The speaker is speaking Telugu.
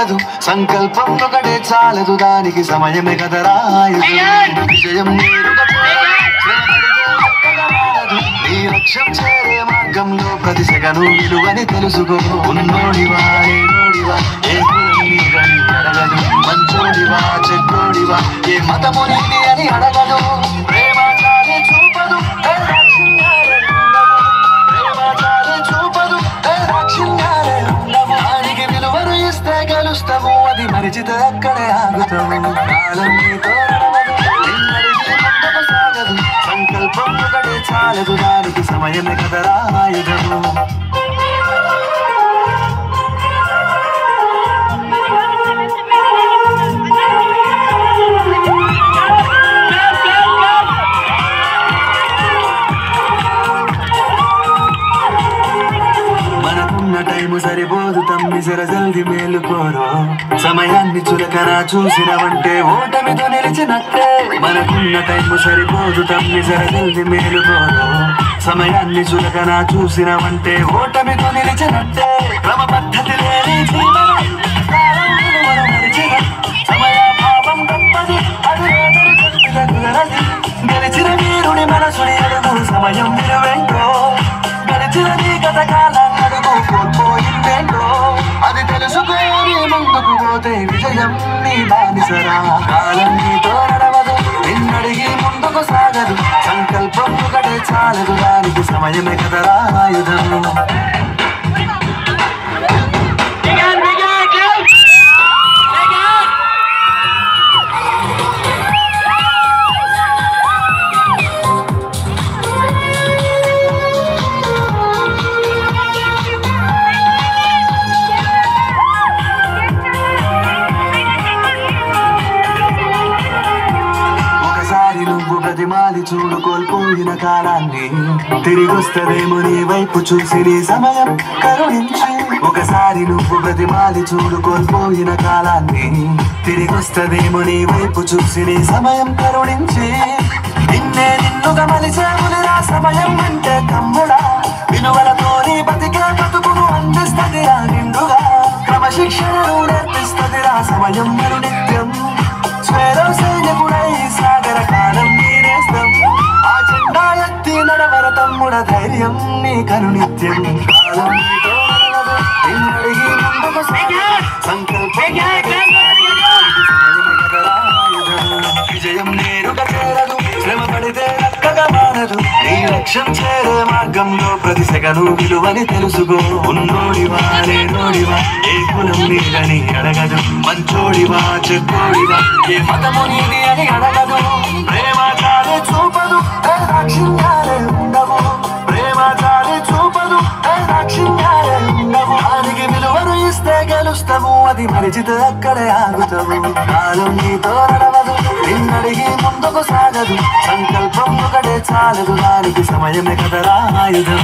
సాగదు సంకల్పం ఒకటే చాలదు దానికి సమయమే కదరా విజయం నీ లక్ష్యం చేరే మార్గంలో ప్రతి సెగను విలువని తెలుసుకో ఉన్నోడివా లేనోడివా ఏ కులని అడగదు మంచోడివా చెడ్డోడివా ఏ మతము నీది అని అడగదు ప్రేమ చాలే చూపదు దానికి విలువను ఇస్తే గెలుస్తావు అది మరిచితే అక్కడే ఆగుతావు కాలం నీతో సాగదు సంకల్పం ఒకటే చాలదు దానికి సమయమే కదరా ఆయుధము టైము సరిపోదు తమ్మి జర జల్ది మేలుకోరు సమయాన్ని చులకనా చూసినవంటే ఓటమితో నిలిచినట్టే మనకున్న టైము సరిపోదు తమ్మి జర జల్ది మేలుకోరు సమయాన్ని చులకనా చూసినవంటే ఓటమితో నిలిచినట్టే క్రమ పద్ధతి లేని జీవనం సమయాభావం తప్పది అది గెలిచిన వీరుని మనసుని అడుగు సమయం విలువేంటో గెలిచిన నీ గత కాలాన్ని అడుగు కోల్పోయిందేంటో అది తెలుసుకోని ముందుకు పోతే విజయం నీ బానిసరా కాలం నీతో నడవదు నిన్నడిగి ముందుకు సాగదు సంకల్పం ఒకటే చాలదు దానికి సమయమే కదరా ఆయుధం ప్రతిమాలి చూడు కోల్పోయిన కాలాన్ని తిరిగొస్తదేమో నీ వైపు చూసి నీ సమయం కరుణించి ఒకసారి నువ్వు ప్రతిమాలి చూడు కోల్పోయిన కాలాన్ని తిరిగొస్తదేమో నీ వైపు చూసి నీ సమయం కరుణించి నిన్నే నిన్నుగా మలిచేములిరా సమయం అంటే తమ్ముడా విలువలతో నీ బతికే బతుకును అందిస్తదిరా నిండుగా క్రమశిక్షణను నేర్పిస్తదిరా సమయం మరు నిత్యం స్వేరం సైనికుడై సాగర కాలం ఆ జెండా ఎత్తి నడవర తమ్ముడ ధైర్యం నీ కనునిత్యం కాలం నిన్నడిగి ముందుకు సంకల్పం విజయం నేరుగా చేరదు శ్రమ పడితే అక్కగా మారదు నీ లక్ష్యం చేరే మార్గంలో ప్రతి సెగను విలువని తెలుసుకో ఉన్నోడివా లేనోడివా ఏ కులం నీదని అడగదు మంచోడివా చెడ్డోడివా ఏ మతము నీది అని అడగదు ప్రేమ చాలే చూపదు దాక్షిణ్యాలే ఉండవు ప్రేమ చాలే చూపదు దాక్షిణ్యాలే ఉండవు దానికి విలువను ఇస్తే గెలుస్తావు అది మరిచితే అక్కడే ఆగుతావు కాలం నీతో నడవదు నిన్నడిగి ముందుకు సాగదు సంకల్పం ఒకటే చాలదు దానికి సమయమే కదరా ఆయుధం